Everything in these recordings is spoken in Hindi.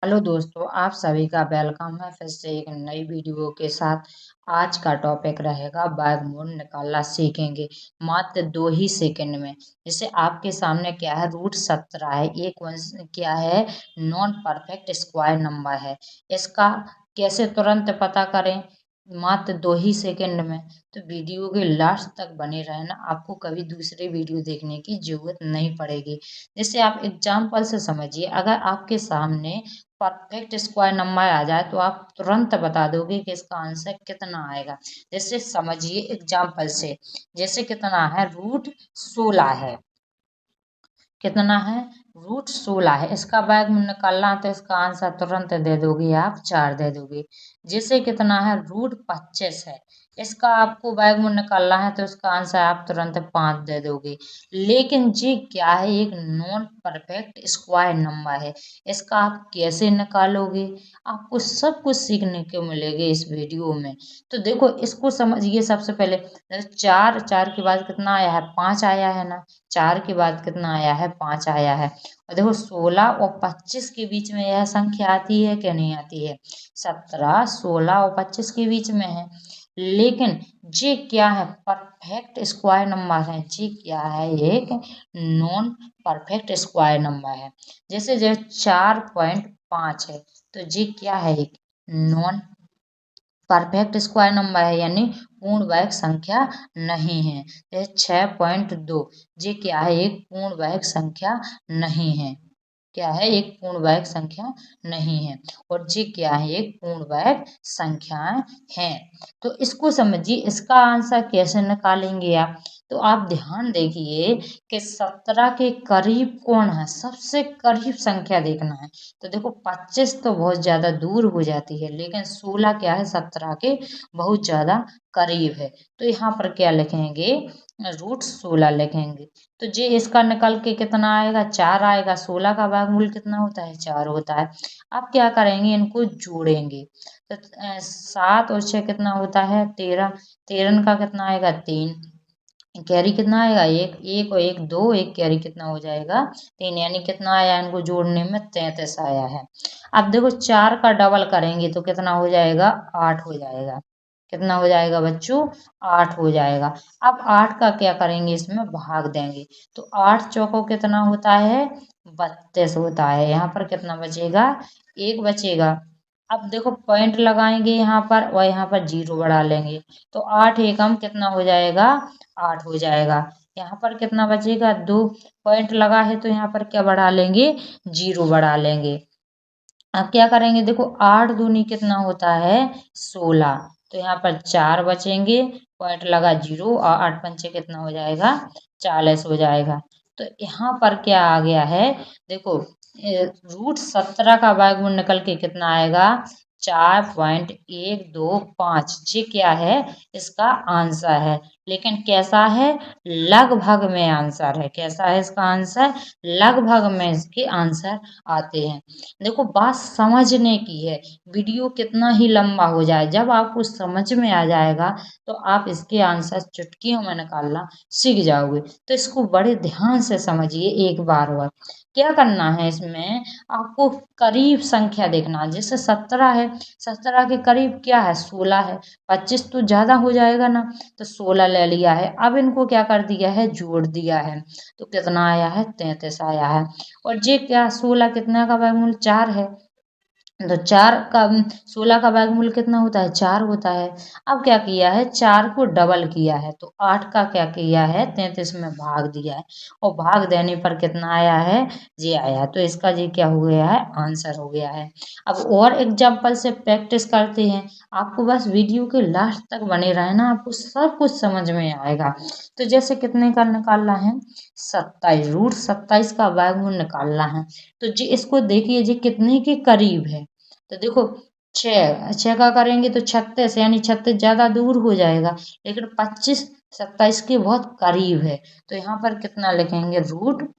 हेलो दोस्तों, आप सभी का वेलकम है फिर से एक नई वीडियो के साथ। आज का टॉपिक रहेगा वर्गमूल निकालना सीखेंगे मात्र 2 ही सेकंड में। जैसे आपके सामने क्या है, रूट 17 है, एक वंश क्या है, नॉन परफेक्ट स्क्वायर नंबर है। इसका कैसे तुरंत पता करें मात्र 2 ही सेकंड में। तो वीडियो के लास्ट तक बने रहना, आपको कभी दूसरे वीडियो देखने की जरूरत नहीं पड़ेगी। जैसे आप एग्जाम्पल से समझिए, अगर आपके सामने परफेक्ट स्क्वायर नंबर आ जाए तो आप तुरंत बता दोगे कि इसका आंसर कितना आएगा। जैसे समझिए एग्जाम्पल से, जैसे कितना है, रूट 16 है। कितना है, रूट 16 है। इसका वर्गमूल निकालना है तो इसका आंसर तुरंत दे दोगे, आप 4 दे दोगे। जैसे कितना है, रूट 25 है। इसका आपको वर्गमूल निकालना है तो इसका आंसर आप तुरंत 5 दे दोगे। लेकिन जी क्या है, एक नॉन परफेक्ट स्क्वायर नंबर है। इसका आप कैसे निकालोगे, आपको सब कुछ सीखने को मिलेगा इस वीडियो में। तो देखो इसको समझिए। सबसे पहले चार, चार के बाद कितना आया है, 5 आया है ना। 4 के बाद कितना आया है, 5 आया है। और देखो 16 और 25 के बीच में यह संख्या आती है कि नहीं आती है। 17, 16 और 25 के बीच में है। लेकिन ये क्या है, परफेक्ट स्क्वायर नंबर है। ये क्या है, एक नॉन परफेक्ट स्क्वायर नंबर है। जैसे जो 4.5 है, तो ये क्या है, एक नॉन परफेक्ट स्क्वायर नंबर है, यानी पूर्ण वर्ग संख्या नहीं है। जैसे 6.2, ये क्या है, एक पूर्ण वर्ग संख्या नहीं है। क्या है, एक पूर्ण वर्ग संख्या नहीं है। और ये क्या है, एक पूर्ण वर्ग संख्याएं हैं। तो इसको समझिए, इसका आंसर कैसे निकालेंगे आप। तो आप ध्यान देखिए कि 17 के करीब कौन है, सबसे करीब संख्या देखना है। तो देखो 25 तो बहुत ज्यादा दूर हो जाती है, लेकिन 16 क्या है, 17 के बहुत ज्यादा करीब है। तो यहाँ पर क्या लिखेंगे, रूट 16 लिखेंगे। तो ये इसका निकल के कितना आएगा, 4 आएगा। 16 का वर्गमूल कितना होता है, 4 होता है। अब क्या करेंगे, इनको जोड़ेंगे। तो 7 और 6 कितना होता है, 13। 13 का कितना आएगा, 3। कैरी कितना आएगा, एक। एक और एक 2, एक कैरी कितना हो जाएगा, 3। यानी कितना आया, इनको जोड़ने में 33 आया है। अब देखो 4 का डबल करेंगे तो कितना हो जाएगा, 8 हो जाएगा। कितना हो जाएगा बच्चों, 8 हो जाएगा। अब 8 का क्या करेंगे, इसमें भाग देंगे। तो 8 चौको कितना होता है, 32 होता है। यहाँ पर कितना बचेगा, 1 बचेगा। अब देखो पॉइंट लगाएंगे यहाँ पर, और यहाँ पर 0 बढ़ा लेंगे। तो 8 एकम कितना हो जाएगा, 8 हो जाएगा। यहाँ पर कितना बचेगा, 2। पॉइंट लगा है तो यहाँ पर क्या बढ़ा लेंगे, 0 बढ़ा लेंगे। अब क्या करेंगे, देखो 8 दूनी कितना होता है, 16। तो यहाँ पर 4 बचेंगे। पॉइंट लगा 0, और 8 पंचे कितना हो जाएगा, 40 हो जाएगा। तो यहाँ पर क्या आ गया है, देखो रूट 17 का वर्गमूल निकल के कितना आएगा, 4.125। ये क्या है, इसका आंसर है। लेकिन कैसा है, लगभग में आंसर है। कैसा है इसका आंसर, लगभग में इसके आंसर आते हैं। देखो बात समझने की है। वीडियो कितना ही लंबा हो जाए, जब आपको समझ में आ जाएगा तो आप इसके आंसर चुटकियों में निकालना सीख जाओगे। तो इसको बड़े ध्यान से समझिए एक बार। और क्या करना है इसमें, आपको करीब संख्या देखना है। जैसे 17 है, 17 के करीब क्या है, 16 है। 25 तो ज्यादा हो जाएगा ना, तो 16 ले लिया है। अब इनको क्या कर दिया है, जोड़ दिया है। तो कितना आया है, 33 आया है। और ये क्या, 16 कितना का वर्गमूल, 4 है। तो 4 का, 16 का वर्गमूल कितना होता है, 4 होता है। अब क्या किया है, 4 को डबल किया है। तो 8 का क्या किया है, 33 में भाग दिया है। और भाग देने पर कितना आया है, ये आया। तो इसका ये क्या हो गया है, आंसर हो गया है। अब और एग्जाम्पल से प्रैक्टिस करते हैं। आपको बस वीडियो के लास्ट तक बने रहना, आपको सब कुछ समझ में आएगा। तो जैसे कितने का निकालना है, 27। रूट 27 का वर्गमूल निकालना है। तो जी इसको देखिए, जी कितने के करीब है। तो देखो 6, 6 का करेंगे तो 36, यानी 36 ज्यादा दूर हो जाएगा। लेकिन 25 27 के बहुत करीब है। तो यहाँ पर कितना लिखेंगे, रूट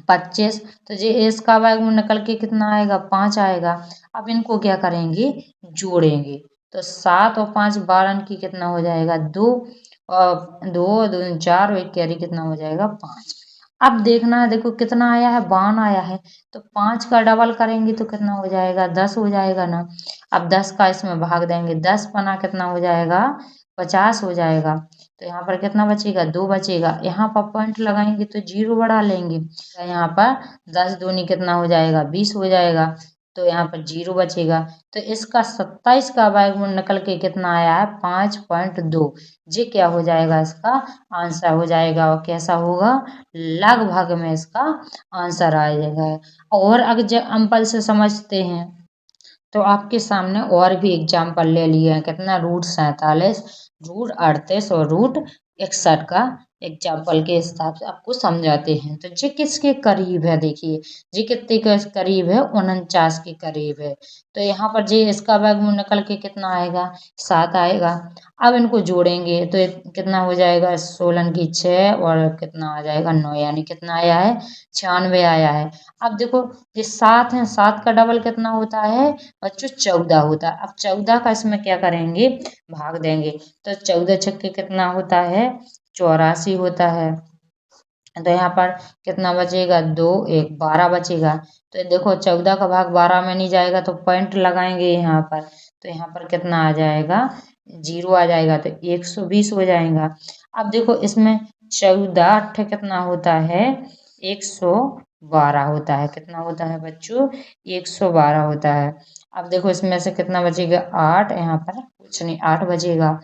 25। तो जी इसका वर्गमूल निकल के कितना आएगा, 5 आएगा। अब इनको क्या करेंगे, जोड़ेंगे। तो 7 और 5 12 की कितना हो जाएगा, 2। और 2 2 4, और एक कैरी कितना हो जाएगा, 5। अब देखना है, देखो कितना आया है, 52 आया है। तो 5 का डबल करेंगे तो कितना हो जाएगा, 10 हो जाएगा ना। अब 10 का इसमें भाग देंगे, 10 पना कितना हो जाएगा, 50 हो जाएगा। तो यहाँ पर कितना बचेगा, 2 बचेगा। यहाँ पर पॉइंट लगाएंगे तो 0 बढ़ा लेंगे। यहाँ पर 10 दूनी कितना हो जाएगा, 20 हो जाएगा। तो यहाँ पर 0 बचेगा। तो इसका 27 का वर्गमूल निकल के कितना आया है, 5.2। ये क्या हो जाएगा, इसका आंसर हो जाएगा। और कैसा होगा, लगभग में इसका आंसर आ जाएगा। और अगर एग्जाम्पल से समझते हैं तो आपके सामने और भी एग्जाम्पल ले लिए हैं। कितना, √47, √38 और √61 का एग्जाम्पल के हिसाब से आपको समझाते हैं। तो ये किसके करीब है, देखिए ये कितने के करीब है, 49 के करीब है। तो यहाँ पर जे इसका वर्गमूल निकल के कितना आएगा, 7 आएगा। अब इनको जोड़ेंगे तो कितना हो जाएगा, 16 की 6 और कितना आ जाएगा, 9, यानी कितना आया है, 96 आया है। अब देखो ये 7 है, 7 का डबल कितना होता है बच्चों, 14 होता है। अब 14 का इसमें क्या करेंगे, भाग देंगे। तो 14 छक्के कितना होता है, 84 होता है। तो यहाँ पर कितना बचेगा, 2, 1, 12 बचेगा। तो देखो 14 का भाग 12 में नहीं जाएगा तो पॉइंट लगाएंगे यहाँ पर। तो यहाँ पर कितना आ जाएगा, 0 आ जाएगा। तो 120 हो जाएगा। अब देखो इसमें 14 8 कितना होता है, 112 होता है। कितना होता है बच्चों, 112 होता है। अब देखो इसमें से कितना बचेगा, 8, यहाँ पर कुछ नहीं, 8 बचेगा।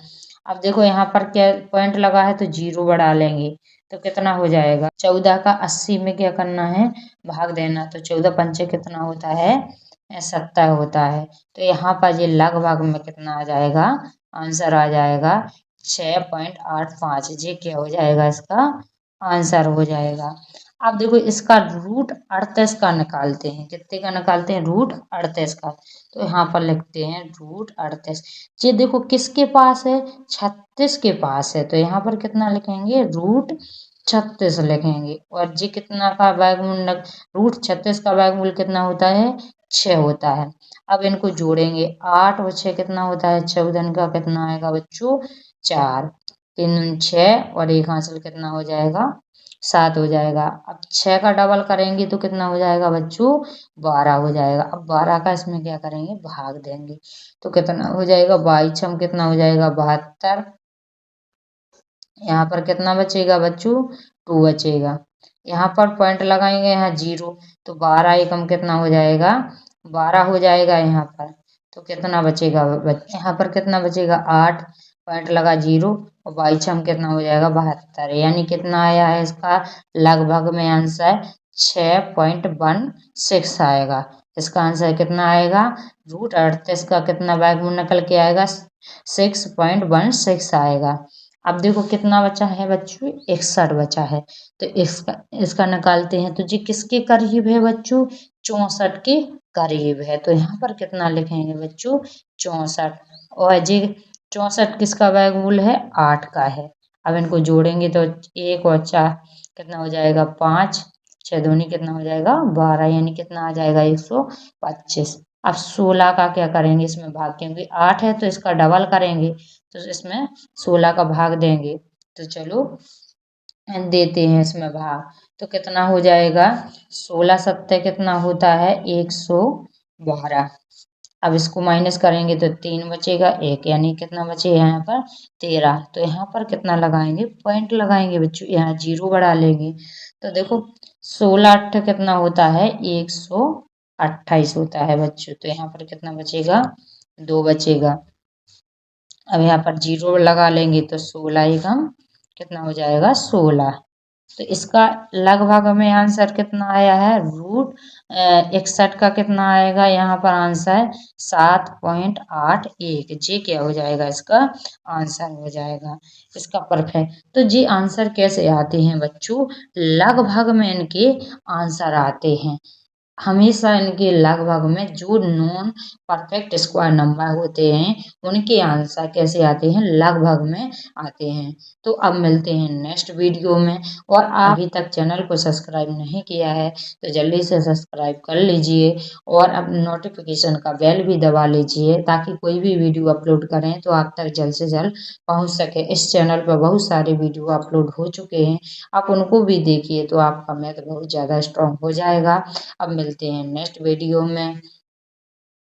अब देखो यहाँ पर क्या पॉइंट लगा है तो 0 बढ़ा लेंगे। तो कितना हो जाएगा, 14 का 80 में क्या करना है, भाग देना। तो 14 पंचे कितना होता है, 70 होता है। तो यहाँ पर ये लगभग में कितना आ जाएगा, आंसर आ जाएगा 6.85। ये क्या हो जाएगा, इसका आंसर हो जाएगा। अब देखो इसका √38 का निकालते हैं। कितने का निकालते हैं, √38 का। तो यहाँ पर लिखते हैं √38। ये देखो किसके पास है, 36 के पास है। तो यहाँ पर कितना लिखेंगे, √36 लिखेंगे। और जी कितना का वर्गमूल, √36 का वर्गमूल कितना होता है, 6 होता है। अब इनको जोड़ेंगे, 8 और 6 कितना होता है, 14 का कितना आएगा बच्चों, 4, 3 दूनी 6 और एक हासिल कितना हो जाएगा, 7 हो जाएगा। अब 6 का डबल करेंगे तो कितना हो जाएगा बच्चों, 12 हो जाएगा। अब 12 का इसमें क्या करेंगे, भाग देंगे। तो कितना हो जाएगा, 22 छम कितना हो जाएगा, 72। यहाँ पर कितना बचेगा बच्चों, 2 बचेगा। यहाँ पर पॉइंट लगाएंगे, यहाँ 0। तो 12 एकम कितना हो जाएगा, 12 हो जाएगा यहाँ पर। तो कितना बचेगा यहाँ पर कितना बचेगा, 8, पॉइंट लगा 0 और 22 छम कितना हो जाएगा, 72। यानी कितना आया है इसका लगभग में आंसर 6.16 आएगा। इसका आंसर कितना आएगा, √38 का कितना वर्गमूल निकल के आएगा, 6.16 आएगा। अब देखो कितना बचा है बच्चों, 61 बचा है। तो इसका इसका निकालते हैं। तो जी किसके करीब है बच्चों, 64 के करीब है। तो यहाँ पर कितना लिखेंगे बच्चों, 64। और जी 64 किसका वर्गमूल है, 8 का है। अब इनको जोड़ेंगे तो 1 और 4 कितना हो जाएगा, 5, 6 दूनी कितना हो जाएगा, 12, यानी कितना आ जाएगा, 125। अब 16 का क्या करेंगे, इसमें भाग, क्योंकि 8 है तो इसका डबल करेंगे। तो इसमें 16 का भाग देंगे। तो चलो देते हैं इसमें भाग। तो कितना हो जाएगा, 16 सत्ते कितना होता है, 112। अब इसको माइनस करेंगे तो 3 बचेगा, 1, यानी कितना बचे यहाँ पर, 13। तो यहाँ पर कितना लगाएंगे, पॉइंट लगाएंगे बच्चों, यहाँ 0 बढ़ा लेंगे। तो देखो 16 8 कितना होता है, 128 होता है बच्चों। तो यहाँ पर कितना बचेगा, 2 बचेगा। अब यहाँ पर 0 लगा लेंगे तो 16 एकम कितना हो जाएगा, 16। तो इसका लगभग में आंसर कितना आया है, √61 का कितना आएगा, यहाँ पर आंसर 7.81। जी क्या हो जाएगा, इसका आंसर हो जाएगा इसका परफेक्ट। तो जी आंसर कैसे आते हैं बच्चों, लगभग में इनके आंसर आते हैं। हमेशा इनके लगभग में जो नॉन परफेक्ट स्क्वायर नंबर होते हैं उनके आंसर कैसे आते हैं, लगभग में आते हैं। तो अब मिलते हैं नेक्स्ट वीडियो में। और आप अभी तक चैनल को सब्सक्राइब नहीं किया है तो जल्दी से सब्सक्राइब कर लीजिए और अब नोटिफिकेशन का बेल भी दबा लीजिए ताकि कोई भी वीडियो अपलोड करें तो आप तक जल्द से जल्द पहुंच सके। इस चैनल पर बहुत सारे वीडियो अपलोड हो चुके हैं, आप उनको भी देखिए तो आपका मैथ बहुत ज़्यादा स्ट्रांग हो जाएगा। अब मिलते हैं नेक्स्ट वीडियो में।